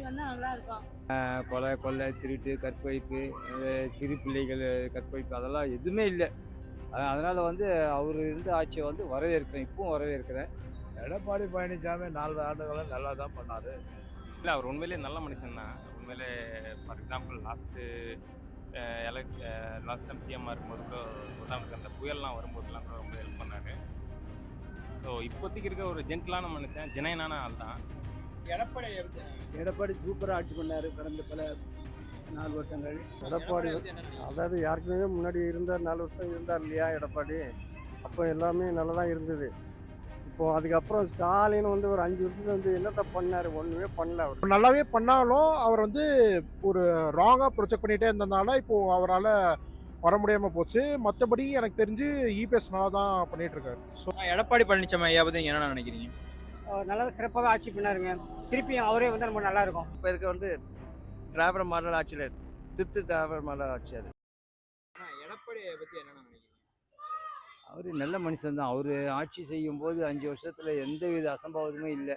வந்தா நல்லா இருக்கும். கொலை கொள்ளை திருட்டு கற்பழிப்பு சிறு பிள்ளைகள் கற்பழிப்பு அதெல்லாம் எதுவுமே இல்லை. அதனால் வந்து அவர் இருந்த ஆட்சியை வந்து வரவேற்கிறேன், இப்பவும் வரவேற்கிறேன். எடப்பாடி பழனிசாமி 4 ஆண்டுகளும் நல்லா தான் பண்ணாரு. இல்ல அவர் உண்மையிலேயே நல்ல மனுஷன் தான். உண்மையிலே ஃபார் எக்ஸாம்பிள் லாஸ்ட் டைம் சிஎம்மா இருக்கும்போது கூட உதாரணத்துக்கு அந்த புயல்லாம் வரும்போதெல்லாம் கூட ரொம்ப ஹெல்ப் பண்ணாரு. ஸோ இப்போதைக்கு இருக்க ஒரு ஜென்டிலான மனுஷன், ஜெனைனான ஆள் தான். எடப்பாடி சூப்பராக ஆட்சி பண்ணார் கடந்த பல 4 வருஷங்கள். எடப்பாடி அதாவது யாருக்குமே முன்னாடி இருந்தார், 4 வருஷம் இருந்தார் இல்லையா எடப்பாடி. அப்போ எல்லாமே நல்லா தான் இருந்தது. இப்போ அதுக்கப்புறம் ஸ்டாலின் வந்து ஒரு 5 வருஷத்துல வந்து என்னத்த பண்ணாரு, ஒண்ணுமே பண்ணல. அவர் நல்லாவே பண்ணாலும் அவர் வந்து ஒரு ராங்காக ப்ரொஜெக்ட் பண்ணிகிட்டே இருந்ததுனால இப்போது அவரால் வர முடியாமல் போச்சு. மற்றபடி எனக்கு தெரிஞ்சு இபிஎஸ் நல்லா தான் பண்ணிகிட்டு இருக்காரு. ஸோ எடப்பாடி பழனிசாமி ஐயா பற்றி என்ன நினைக்கிறீங்க? நல்லா சிறப்பாக ஆட்சி பண்ணாருங்க. திருப்பியும் அவரே வந்து ரொம்ப நல்லா இருக்கும். இப்போ இருக்க வந்து டிராவிட மாடல் ஆட்சியில் திராவிட மாடல் ஆட்சி அது. எடப்பாடி பற்றி என்ன நினைக்கிறீங்க? அவர் நல்ல மனுஷன் தான். அவர் ஆட்சி செய்யும்போது 5 வருஷத்தில் எந்தவித அசம்பாவிதமும் இல்லை.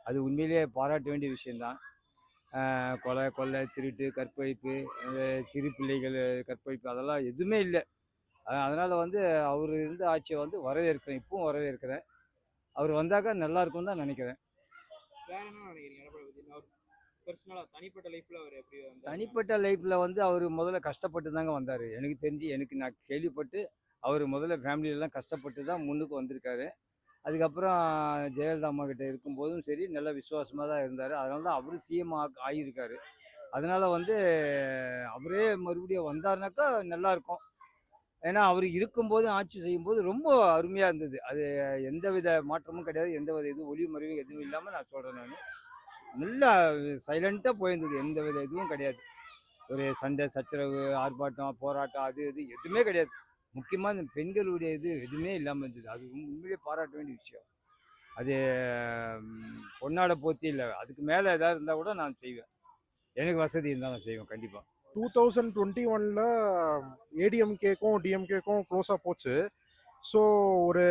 அது உண்மையிலேயே பாராட்ட வேண்டிய விஷயந்தான். கொலை கொள்ளை திருட்டு கற்பழிப்பு சிறு பிள்ளைகள் கற்பழிப்பு அதெல்லாம் எதுவுமே இல்லை. அதனால் வந்து அவர் இருந்த ஆட்சியை வந்து வரவேற்கிறேன், இப்பவும் வரவேற்கிறேன். அவர் வந்தாக்கா நல்லா இருக்கும்னு தான் நினைக்கிறேன். வேற என்ன நினைக்கிறீங்க எடப்பாடி பற்றி? அவர் பர்சனலாக தனிப்பட்ட லைஃப்பில் அவர் எப்படி வந்தார்? தனிப்பட்ட லைஃப்பில் வந்து அவர் முதல்ல கஷ்டப்பட்டு தாங்க வந்தார். எனக்கு தெரிஞ்சு, நான் கேள்விப்பட்டு அவர் முதல்ல ஃபேமிலியெல்லாம் கஷ்டப்பட்டு தான் முன்னுக்கு வந்திருக்காரு. அதுக்கப்புறம் ஜெயலலிதா அம்மா கிட்ட இருக்கும்போதும் சரி நல்ல விசுவாசமாக தான் இருந்தார். அதனால தான் அவர் சிஎம் ஆகியிருக்காரு. அதனால் வந்து அவரே மறுபடியும் வந்தாருனாக்கா நல்லாயிருக்கும். ஏன்னா அவர் இருக்கும்போது ஆட்சி செய்யும்போது ரொம்ப அருமையாக இருந்தது. அது எந்தவித மாற்றமும் கிடையாது, எந்தவித இதுவும் ஒளிவு மறைவு எதுவும் இல்லாமல் நான் சொல்கிறேன். நான் நல்லா சைலண்ட்டாக போயிருந்தது, எந்தவித இதுவும் கிடையாது. ஒரு சண்டை சச்சரவு ஆர்ப்பாட்டம் போராட்டம் அது இது எதுவுமே கிடையாது. முக்கியமாக இந்த பெண்களுடைய இது எதுவுமே இல்லாமல் இருந்தது. அது உண்மையிலேயே பாராட்ட வேண்டிய விஷயம். அது பொன்னாட போத்தி இல்லை, அதுக்கு மேலே எதாவது இருந்தால் கூட நான் செய்வேன். எனக்கு வசதி இருந்தால் நான் செய்வேன் கண்டிப்பாக. 2021ல் ஏடிஎம்கேக்கும் டிஎம்கேக்கும் க்ளோஸாக போச்சு. ஸோ ஒரு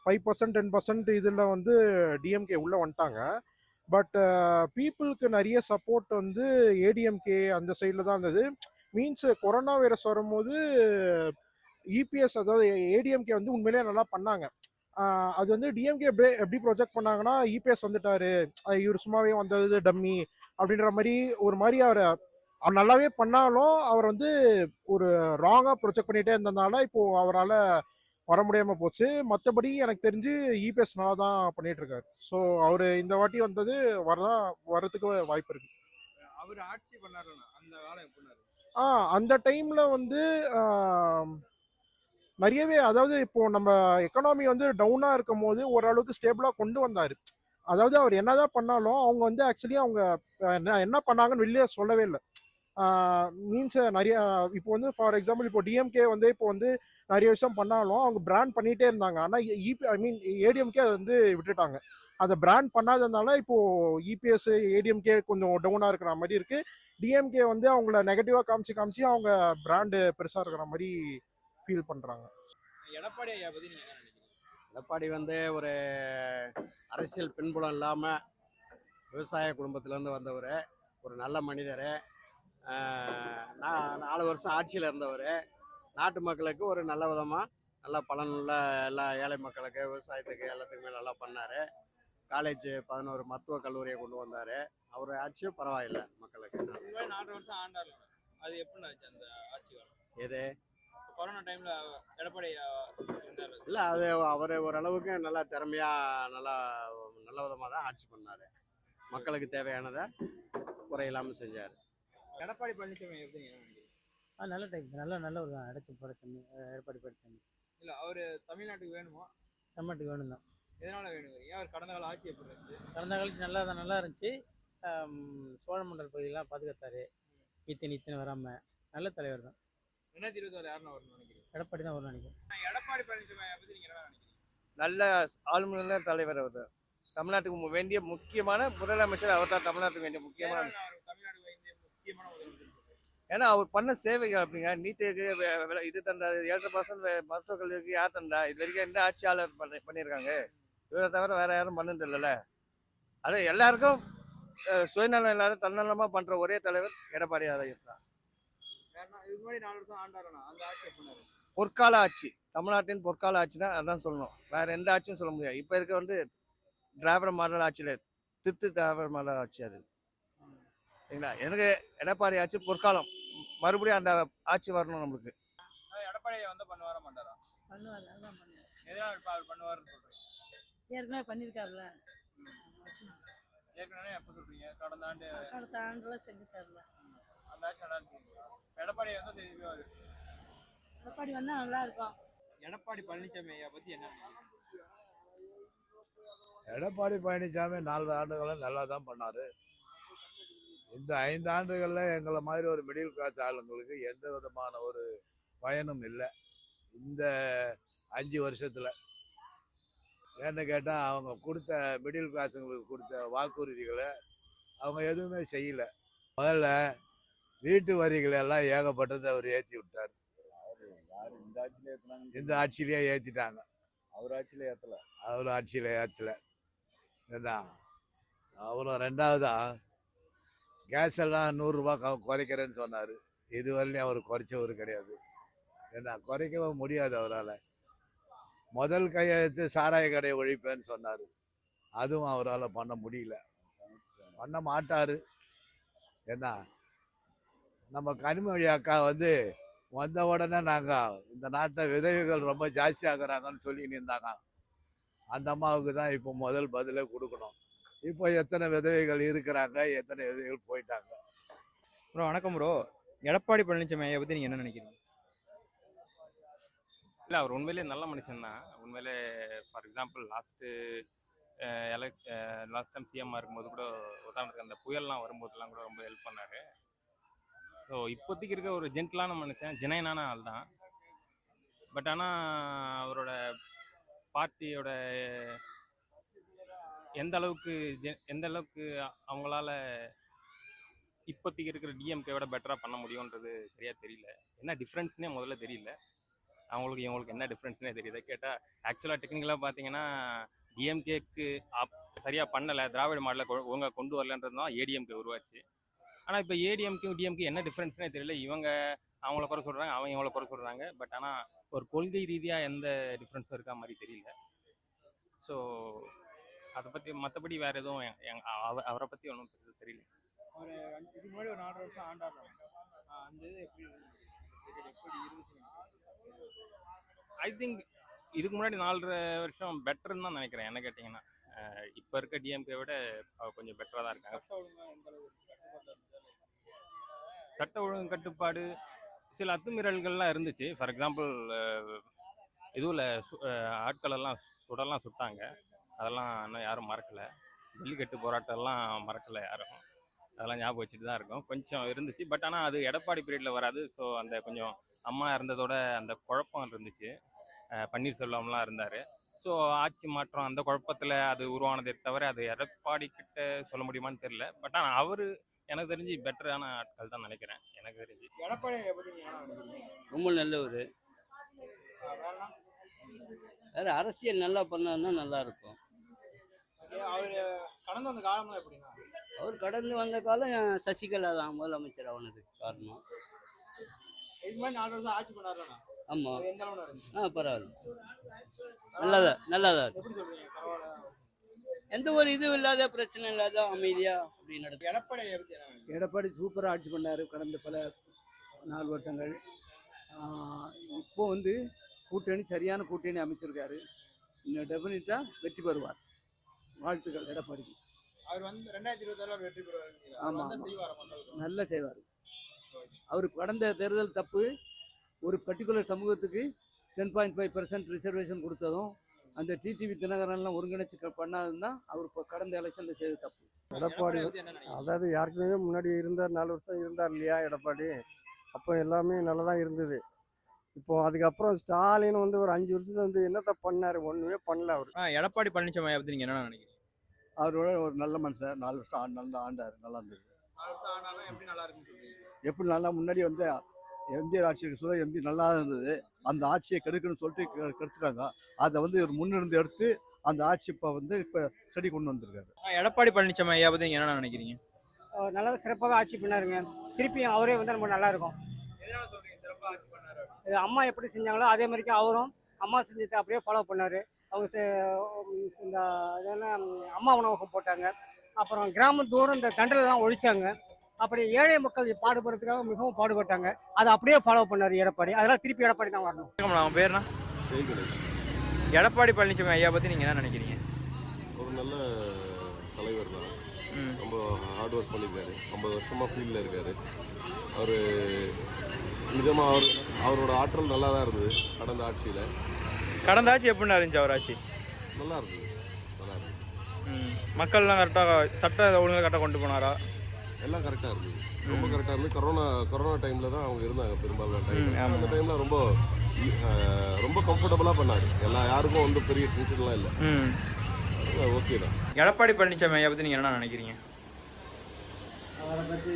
5% 10% இதில் வந்து டிஎம்கே உள்ளே வந்துட்டாங்க. பட் பீப்புளுக்கு நிறைய சப்போர்ட் வந்து ஏடிஎம்கே அந்த சைடில் தான் இருந்தது. மீன்ஸ் கொரோனா வைரஸ் வரும்போது இபிஎஸ் அதாவது ஏடிஎம்கே வந்து உண்மையிலேயே நல்லா பண்ணாங்க. அது வந்து டிஎம்கே எப்படி ப்ரொஜெக்ட் பண்ணாங்கன்னா, இபிஎஸ் வந்துட்டாரு, இவர் சும்மாவே வந்தது டம்மி அப்படின்ற மாதிரி ஒரு மாதிரி அவர் நல்லாவே பண்ணாலும் அவர் வந்து ஒரு ராங்காக ப்ரொஜெக்ட் பண்ணிகிட்டே இருந்ததுனால இப்போது அவரால் வர முடியாமல் போச்சு. மற்றபடி எனக்கு தெரிஞ்சு இபிஎஸ் நல்லா தான் பண்ணிகிட்டு இருக்காரு. ஸோ அவர் இந்த வாட்டி வந்தது வர்றதுக்கு வாய்ப்பு இருக்குது. அவர் ஆட்சி பண்ணாருன்னா அந்த காலம் எப்படின்னாரு? அந்த டைமில் வந்து நிறையவே, அதாவது இப்போது நம்ம எக்கனாமி வந்து டவுனாக இருக்கும் போது ஓரளவுக்கு ஸ்டேபிளாக கொண்டு வந்தார். அதாவது அவர் என்னதான் பண்ணாலும் அவங்க வந்து ஆக்சுவலி அவங்க என்ன பண்ணாங்கன்னு வெளியே சொல்லவே இல்லை. மீன்ஸ் நிறைய இப்போ வந்து ஃபார் எக்ஸாம்பிள் இப்போ டிஎம்கே வந்து இப்போ வந்து நிறைய விஷயம் பண்ணாலும் அவங்க பிராண்ட் பண்ணிகிட்டே இருந்தாங்க. ஆனால் ஏடிஎம்கே அதை வந்து விட்டுட்டாங்க. அதை பிராண்ட் பண்ணாததுனால இப்போது இபிஎஸ் ஏடிஎம்கே கொஞ்சம் டவுனாக இருக்கிற மாதிரி இருக்குது. டிஎம்கே வந்து அவங்கள நெகட்டிவாக காமிச்சு அவங்க பிராண்டு பெருசாக இருக்கிற மாதிரி ஃபீல் பண்ணுறாங்க. எடப்பாடி ஐயா பற்றி நீங்கள் என்ன நினைக்கிறீங்க? எடப்பாடி வந்து ஒரு அரசியல் பின்புலம் இல்லாமல் விவசாய குடும்பத்திலேருந்து வந்தவர், ஒரு நல்ல மனிதர். 4 வருஷம் ஆட்சியில் இருந்தவர். நாட்டு மக்களுக்கு ஒரு நல்ல விதமாக நல்ல பலனுள்ள எல்லா ஏழை மக்களுக்கு விவசாயத்துக்கு எல்லாத்துக்குமே நல்லா பண்ணார். காலேஜ் 11 மருத்துவக் கல்லூரியை கொண்டு வந்தார். அவர் ஆட்சியும் பரவாயில்லை மக்களுக்கு. 4 வருஷம் ஆண்டார். அது எப்படி ஆச்சு அந்த ஆட்சி காலம்? எது கொரோனா டைமில் எடப்பாடி இருந்தார் இல்லை, அது அவர் ஓரளவுக்கு நல்லா திறமையாக நல்ல விதமாக தான் ஆட்சி பண்ணார். மக்களுக்கு தேவையானதை குறையில்லாமல் செஞ்சார். எடப்பாடி பழனிசாமி எப்படி என்ன நினைக்கிறீங்க? நல்ல டைப், நல்ல ஒரு பழனிசாமி எடப்பாடி பழனிசாமி. இல்லை அவர் தமிழ்நாட்டுக்கு வேணுமா? தமிழ்நாட்டுக்கு வேணும் தான். எதனால் வேணும்? ஏன் அவர் கடந்த கால ஆட்சி எப்படி இருந்துச்சு? கடந்த காலத்து நல்லா இருந்துச்சு. சோழமண்டல் பகுதியெல்லாம் பாதுகாத்தாரு, இத்தனை வராமல். நல்ல தலைவர் தான். 2026 யாருன்னு வரணும்னு நினைக்கிறீங்க? எடப்பாடி தான் வரும்னு நினைக்கிறேன். எடப்பாடி பழனிசாமி பற்றி நீங்கள் என்ன நினைக்கிறீங்க? நல்ல ஆளுமையுள்ள தலைவர் அவர். தமிழ்நாட்டுக்கு வேண்டிய முக்கியமான முதலமைச்சர் அவர் தான். தமிழ்நாட்டுக்கு வேண்டிய முக்கியமான, தமிழ்நாடு வேண்டிய முக்கியமான உதவி. ஏன்னா அவர் பண்ண சேவைகள் அப்படிங்க. நீட்டுக்கு இது தந்தார், 7% மருத்துவக் கல்விக்கு யார் தந்தா? இது வரைக்கும் எந்த ஆட்சியாளர் பண்ணியிருக்காங்க? இவரை தவிர வேற யாரும் பண்ணது இல்லைல்ல. அது எல்லாருக்கும் சுயநலம் எல்லாரும் தன்னலமாக பண்ணுற ஒரே தலைவர் எடப்பாடியாக தான். வேற இதுக்கு முன்னாடி 4 வருஷம் ஆண்டாருண்ணா, அந்த ஆட்சி எப்படி பண்ணாரு? பொற்கால ஆட்சி, தமிழ்நாட்டின் பொற்கால ஆட்சினா அதான் சொல்லணும். வேற எந்த ஆட்சியும் சொல்ல முடியாது. இப்போ இருக்க வந்து திராவிட மாடல் ஆட்சியில் திராவிட மாடல் ஆட்சி அது. சரிங்களா? எனக்கு எடப்பாடி ஆட்சி பொற்காலம், மறுபடியும் அந்த ஆட்சி வரணும் நம்மளுக்கு. எடப்பாடி வந்து பண்ணுவாரா மாட்டாரா? பண்ணுவார், அதான் பண்ணுவார். எதனால இப்ப அவர் பண்ணுவாருன்னு சொல்றீங்க? ஏற்கனவே பண்ணியிருக்காருல்ல. ஏற்கனவே எப்ப சொல்றீங்க? கடந்த ஆண்டு அடுத்த ஆண்டுலாம் செஞ்சுட்டாருல. அந்த ஆட்சி நல்லா இருந்துச்சு. எடப்பாடி வந்து செய்வாரு. எடப்பாடி வந்தால் நல்லா இருக்கும். எடப்பாடி பழனிசாமி ஐயா பத்தி என்ன நினைக்கிறீங்க? எடப்பாடி பழனிசாமி 4 ஆண்டுகளும் நல்லா தான் பண்ணார். இந்த 5 ஆண்டுகளில் எங்களை மாதிரி ஒரு மிடில் கிளாஸ் ஆளுங்களுக்கு எந்த விதமான ஒரு பயனும் இல்லை. இந்த 5 வருஷத்தில் ஏன்னு கேட்டால் அவங்க கொடுத்த மிடில் கிளாஸுங்களுக்கு கொடுத்த வாக்குறுதிகளை அவங்க எதுவுமே செய்யலை. முதல்ல வீட்டு வரிகளை எல்லாம் ஏகப்பட்டதை அவர் ஏற்றி விட்டார். இந்த ஆட்சியிலேயே ஏற்றிட்டாங்க. அவர் ஆட்சியில் ஏற்றலை. இதுதான். அப்புறம் 2வதா கேஸ் எல்லாம் 100 ரூபா குறைக்கிறேன்னு சொன்னார். இதுவரையிலையும் அவர் குறைச்சவர் கிடையாது. ஏன்னா குறைக்கவும் முடியாது அவரால். முதல் கையெழுத்து சாராய கடையை ஒழிப்பேன்னு சொன்னார். அதுவும் அவரால் பண்ண முடியல, பண்ண மாட்டார். ஏன்னா நம்ம கனிமொழி அக்கா வந்து வந்த உடனே நாங்கள் இந்த நாட்டில் விதவைகள் ரொம்ப ஜாஸ்தி ஆகுறாங்கன்னு சொல்லி நின்றாங்க. அந்த அம்மாவுக்கு தான் இப்போ முதல் பதிலே கொடுக்கணும். இப்போ எத்தனை விதவைகள் இருக்கிறாங்க, எத்தனை விதவைகள் போயிட்டாங்க. ப்ரோ வணக்கம் ப்ரோ. எடப்பாடி பழனிசாமி ஐயா பத்தி நீங்க என்ன நினைக்கிறீங்க? இல்லை, அவர் உண்மையிலே நல்ல மனுஷன் தான். உண்மையிலே ஃபார் எக்ஸாம்பிள் லாஸ்ட் டைம் சிஎம்மாக இருக்கும்போது கூட உதாரணத்துக்கு அந்த புயல்லாம் வரும்போதெல்லாம் கூட ரொம்ப ஹெல்ப் பண்ணார். ஸோ இப்போதைக்கு இருக்க ஒரு ஜென்டிலான மனுஷன், ஜெனைனான ஆள் தான். பட் ஆனால் அவரோட பார்ட்டியோட எந்த அளவுக்கு அவங்களால இப்போதைக்கு இருக்கிற டிஎம்கேவோட பெட்டராக பண்ண முடியுன்றது சரியாக தெரியல. என்ன டிஃப்ரென்ஸ்னே முதல்ல தெரியல. அவங்களுக்கு இவங்களுக்கு என்ன டிஃப்ரென்ஸ்னே தெரியல. கேட்டால் ஆக்சுவலாக டெக்னிக்கலாக பார்த்தீங்கன்னா டிஎம்கேக்கு சரியாக பண்ணலை, திராவிட மாடலை ஒழுங்காக கொண்டு வரலன்றது தான் ஏடிஎம்கே உருவாச்சு. ஆனால் இப்போ ஏடிஎம்கே டிஎம்கே என்ன டிஃப்ரென்ஸ்னே தெரியல. இவங்க அவங்கள குறை சொல்கிறாங்க, அவங்க இவங்கள குறை சொல்கிறாங்க. பட் ஆனால் ஒரு கொள்கை ரீதியாக எந்த டிஃப்ரென்ஸும் இருக்கா மாதிரி தெரியல. ஸோ அதை பற்றி மற்றபடி வேறு எதுவும் அவரை பற்றி ஒன்றும் தெரியல. ஒரு இதுக்கு முன்னாடி ஒரு 4 வருஷம் ஆண்டாரு. அந்த இது எப்படி இருந்துச்சு? ஐ திங்க் இதுக்கு முன்னாடி 4 வருஷம் பெட்டர்னு தான் நினைக்கிறேன். என்ன கேட்டிங்கன்னா இப்போ இருக்க டிஎம்கே விட கொஞ்சம் பெட்டராக தான் இருக்காங்க. சட்ட ஒழுங்கு கட்டுப்பாடு சில அத்துமீறல்கள்லாம் இருந்துச்சு. ஃபார் எக்ஸாம்பிள் இதுவில் ஆட்களெல்லாம் சுட்டாங்க. அதெல்லாம் இன்னும் யாரும் மறக்கலை. ஜல்லிக்கட்டு போராட்டம்லாம் மறக்கலை யாரும். அதெல்லாம் ஞாபகம் வச்சுட்டு தான் இருக்கும். கொஞ்சம் இருந்துச்சு. பட் ஆனால் அது எடப்பாடி பீரியடில் வராது. ஸோ அந்த கொஞ்சம் அம்மா இறந்ததோட அந்த குழப்பம் இருந்துச்சு. பன்னீர்செல்வம்லாம் இருந்தார். ஸோ ஆட்சி மாற்றம் அந்த குழப்பத்தில் அது உருவானதே தவிர அது எடப்பாடி கிட்ட சொல்ல முடியுமான்னு தெரியல. பட் ஆனால் அவர் எனக்கு தெரிஞ்சு பெட்டரான ஆட்கள் தான் நினைக்கிறேன். எனக்கு தெரிஞ்சு எடப்பாடி பத்தி நீங்க என்ன நினைக்கிறீங்க? ரொம்ப நல்லவர். வேற அரசியல் நல்லா பண்ணாருன்னா நல்லா இருக்கும். அவர் கடந்து வந்த காலம்லாம் எப்படின்னா? அவர் கடந்து வந்த காலம் சசிகலா தான் முதலமைச்சர் ஆனது காரணம். இதுக்கு முன்னாடி 4 வருஷம் ஆட்சி பண்ணாருண்ணா. ஆமாம். எந்த அளவுல இருந்துச்சு? பரவாயில்ல, நல்லாதான் எப்படி சொல்றீங்க? பரவாயில்ல. எந்த ஒரு இதுவும் இல்லாத, பிரச்சனை இல்லாத, அமைதியா அப்படி நடக்கும். எடப்பாடி பத்தி என்ன நினைக்கிறீங்க? எடப்பாடி சூப்பராக ஆட்சி பண்ணார் கடந்த பல 4 வருடங்கள். இப்போ வந்து சரியான கூட்டணி அமைச்சிருக்காரு. இன்னும் டெஃபினட்டாக வெற்றி பெறுவார். வாழ்த்துக்கள் எடப்பாடிக்கு. அவர் வந்து 2026 வெற்றி பெறுவார். ஆமாம், செய்வார், மக்களுக்கு நல்லா செய்வார். அவர் கடந்த தேர்தல் தப்பு, ஒரு பர்டிகுலர் சமூகத்துக்கு 10.5% ரிசர்வேஷன் கொடுத்ததும் அந்த டிடிவி தினகரன்லாம் ஒருங்கிணைச்சு பண்ணாதுன்னு தான் அவர் இப்போ கடந்த எலெக்ஷனில் செய்த தப்பு. எடப்பாடி பத்தி என்ன நினைக்கிறீங்க? அதாவது யாருக்குமே முன்னாடி இருந்தார், 4 வருஷம் இருந்தார் இல்லையா எடப்பாடி. அப்போ எல்லாமே நல்லா தான் இருந்தது. இப்போ அதுக்கப்புறம் ஸ்டாலின் வந்து ஒரு 5 வருஷத்துல வந்து என்னத்த பண்ணாரு? ஒண்ணுமே பண்ணல அவர். எடப்பாடி பழனிசாமி பத்தி நீங்க என்ன நினைக்கிறீங்க? அவரோட ஒரு நல்ல மனுஷன். 4 வருஷம் நல்லா ஆண்டாரு, நல்லா இருந்தது. 4 வருஷம் ஆனாலும் எப்படி நல்லா இருக்குன்னு சொல்றீங்க? எப்படி நல்லா முன்னாடி வந்து எம்ஜிஆர் ஆட்சிக்கு சொல்ல எம்ஜி நல்லா இருந்தது. அந்த ஆட்சியை கெடுக்கணும்னு சொல்லிட்டு கெடுத்துட்டாங்க. அதை வந்து ஒரு முன்னிருந்து எடுத்து அந்த ஆட்சி இப்போ ஸ்டடி கொண்டு வந்திருக்காரு. எடப்பாடி பழனிசாமி ஐயா பத்தி நீங்க என்ன நினைக்கிறீங்க? நல்லா சிறப்பாக ஆட்சி பண்ணாருங்க. திருப்பியும் அவரே வந்து நம்ம நல்லா இருக்கும். இது அம்மா எப்படி செஞ்சாங்களோ அதே மாதிரிக்கு அவரும் அம்மா செஞ்சதை அப்படியே ஃபாலோ பண்ணார். அவங்க இந்த இதெல்லாம் அம்மா உணவகம் போட்டாங்க. அப்புறம் கிராமத்தோறும் இந்த தண்டலாம் ஒழிச்சாங்க. அப்படி ஏழை மக்கள் பாடுபடுறதுக்காக மிகவும் பாடுபட்டாங்க. அதை அப்படியே ஃபாலோ பண்ணார் எடப்பாடி. அதெல்லாம் திருப்பி எடப்பாடி தான் வரணும். அவன் பேர்னா எடப்பாடி பழனிசாமி ஐயா பத்தி நீங்க என்ன நினைக்கிறீங்க? ஒரு நல்ல தலைவர் தான். ரொம்ப ஹார்ட் ஒர்க் பண்ணியிருக்காரு. 50 வருஷமாக ஃபீல்டில் இருக்கார். அவர் நிஜமாக அவரோட ஆற்றல் நல்லா தான் இருந்தது கடந்த ஆட்சியில். கடந்த ஆட்சி எப்படின்னா இருந்துச்சு அவர் ஆட்சி? நல்லா இருந்தது, நல்லா இருந்தது. மக்கள்லாம் கரெக்டாக சட்ட ஒழுங்காக கரெக்டாக கொண்டு போனாரா? எல்லாம் கரெக்டாக இருந்தது, ரொம்ப கரெக்டாக இருந்தது. கொரோனா டைமில் தான் அவங்க இருந்தாங்க பெரும்பாலான டைம். அந்த டைமில் ரொம்ப கம்ஃபர்டபுளாக பண்ணார். யாருக்கும் வந்து பெரிய டென்ஷன்லாம் இல்லை. ஓகே தான். எடப்பாடி பழனிசாமி ஐயா பற்றி நீங்கள் என்ன நினைக்கிறீங்க? அவரை பற்றி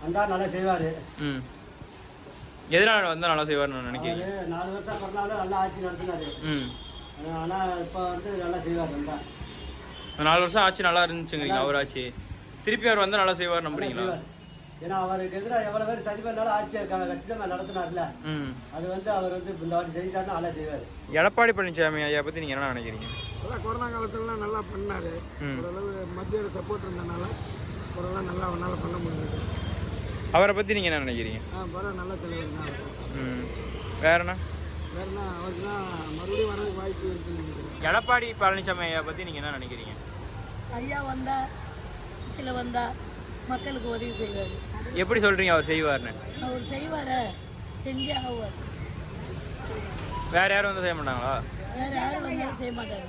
வந்தால் நல்லா செய்வார். எதனால் வந்தால் நல்லா செய்வார்னு நினைக்கிறீங்க? 4 வருஷம் பண்ணாலும் நல்லா ஆட்சி நடத்தினார். ஆனால் இப்போ வந்து நல்லா செய்வார். வந்தால் 4 வருஷம் ஆட்சி நல்லா இருந்துச்சுங்கிறீங்க அவர் ஆட்சி. திருப்பி அவர் வந்தால் நல்லா செய்வார் நம்புறீங்களா? ஏன்னா அவருக்கு எதிராக எவ்வளோ பேர் சரி பண்ணாலும் ஆட்சி கச்சிதமாக நடத்தினார்ல. அது வந்து அவர் வந்து இந்த வாட்டி செஞ்சாருன்னா நல்லா செய்வார். எடப்பாடி பழனிசாமி ஐயா பற்றி நீங்கள் என்ன நினைக்கிறீங்க? அதான் கொரோனா காலத்துலலாம் நல்லா பண்ணார். ஓரளவு மத்தியோட சப்போர்ட் இருந்தனால கொரோனா நல்லா அவனால் பண்ண முடியாது. அவரை பற்றி நீங்கள் என்ன நினைக்கிறீங்க? பரவாயில்ல, நல்ல தலைவர் தான். வேறண்ணா? வேறுனா அவருக்கு தான் மறுபடியும் வரதுக்கு வாய்ப்பு இருக்குன்னு நினைக்கிறேன். எடப்பாடி பழனிசாமி ஐயா பற்றி நீங்கள் என்ன நினைக்கிறீங்க? ஐயா வந்தா சில வந்தா மக்களுக்கு உதவி செய்வார். எப்படி சொல்கிறீங்க அவர் செய்வார்னு? அவர் செய்வார செஞ்சே ஆவார். வேறு யாரும் வந்து செய்ய மாட்டாங்களா? வேற யாரும் வந்தாலும் செய்ய மாட்டாங்க,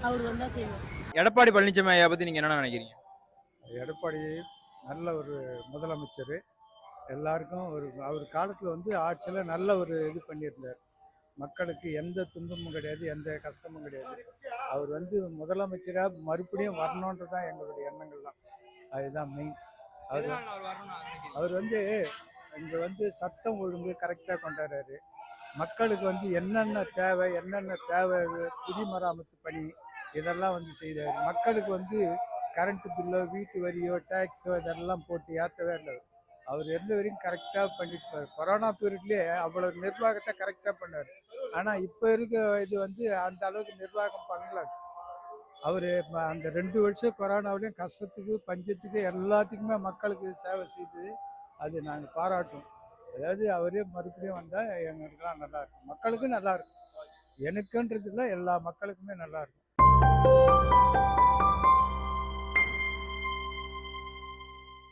அவர் வந்தால் செய்வார். எடப்பாடி பழனிசாமி ஐயா பற்றி நீங்கள் என்ன நினைக்கிறீங்க? எடப்பாடி நல்ல ஒரு முதலமைச்சர். எல்லாருக்கும் அவர் காலத்தில் வந்து ஆட்சியில் நல்ல ஒரு இது பண்ணியிருந்தார். மக்களுக்கு எந்த துன்பமும் கிடையாது, எந்த கஷ்டமும் கிடையாது. அவர் வந்து முதலமைச்சராக மறுபடியும் வரணுன்றது தான் எங்களுடைய எண்ணங்கள்லாம். அதுதான் மெயின். அவர் வந்து இங்கே வந்து சட்டம் ஒழுங்கு கரெக்டாக கொண்டாடுறாரு. மக்களுக்கு வந்து என்னென்ன தேவை குடிமராமத்து பணி இதெல்லாம் வந்து செய்தார். மக்களுக்கு வந்து கரண்ட் பில்லோ வீட்டு வரியோ டேக்ஸோ இதெல்லாம் போட்டு ஏற்றவே இல்லை. அவர் இருந்த வரைக்கும் கரெக்டாக பண்ணிட்டு கொரோனா பீரியட்லேயே அவ்வளோ நிர்வாகத்தை கரெக்டாக பண்ணார். ஆனால் இப்போ இருக்க இது வந்து அந்த அளவுக்கு நிர்வாகம் பண்ணல. அவர் அந்த 2 வருஷம் கொரோனாவிலையும் கஷ்டத்துக்கு பஞ்சத்துக்கு எல்லாத்துக்குமே மக்களுக்கு சேவை செய்து அது நாங்கள் பாராட்டுவோம். அதாவது அவரே மறுபடியும் வந்தால் எங்களுக்கெல்லாம் நல்லாயிருக்கும், மக்களுக்கும் நல்லாயிருக்கும். எனக்குன்றது இல்லை, எல்லா மக்களுக்குமே நல்லாயிருக்கும்.